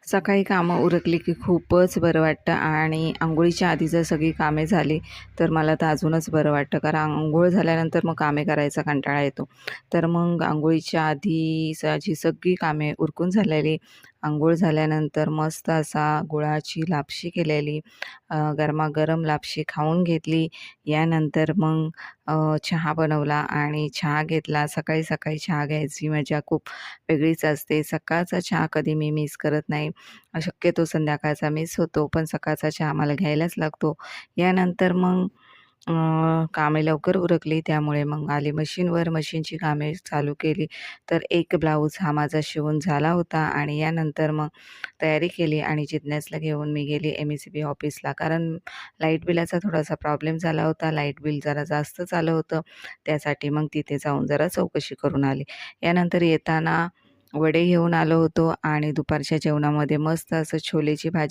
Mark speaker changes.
Speaker 1: सकाळी कामं उरकली की खूपच बरं वाटतं आणि अंघोळीच्या आधी जर सगळी कामे झाली तर मला तर अजूनच बरं वाटतं. कारण अंघोळ झाल्यानंतर मग कामे करायचा कंटाळा येतो. तर मग अंघोळीच्या आधी जी सगळी कामे उरकून झालेली, अंघोळ झाल्यानंतर मस्त असा गुळाची लापशी केलेली, गरमागरम लापशी खाऊन घेतली. यानंतर मग चहा बनवला आणि चहा घेतला. सकाळी सकाळी चहा घ्यायची मजा खूप वेगळीच असते. सकाळचा चहा कधी मी मिस करत नाही. शक्यतो संध्याकाळचा मिस होतो, पण सकाळचा चहा आम्हाला घ्यायलाच लागतो. यानंतर मग कामे लवकर उरकली, त्यामुळे मग आले मशीनवर. मशीनची कामे चालू केली. तर एक ब्लाऊज हा माझा शिवून झाला होता आणि यानंतर मग तयारी केली आणि जिज्ञासला घेऊन मी गेली एम-एस-सी-बी ऑफिसला. कारण लाईट बिलाचा थोडासा प्रॉब्लेम झाला होता. लाईट बिल जरा जास्तच आलं होतं. त्यासाठी मग तिथे जाऊन जरा चौकशी करून आली. यानंतर येताना वडे घेऊन आलो होतो आणि दुपारच्या जेवणामध्ये मस्त असं छोलेची भाजी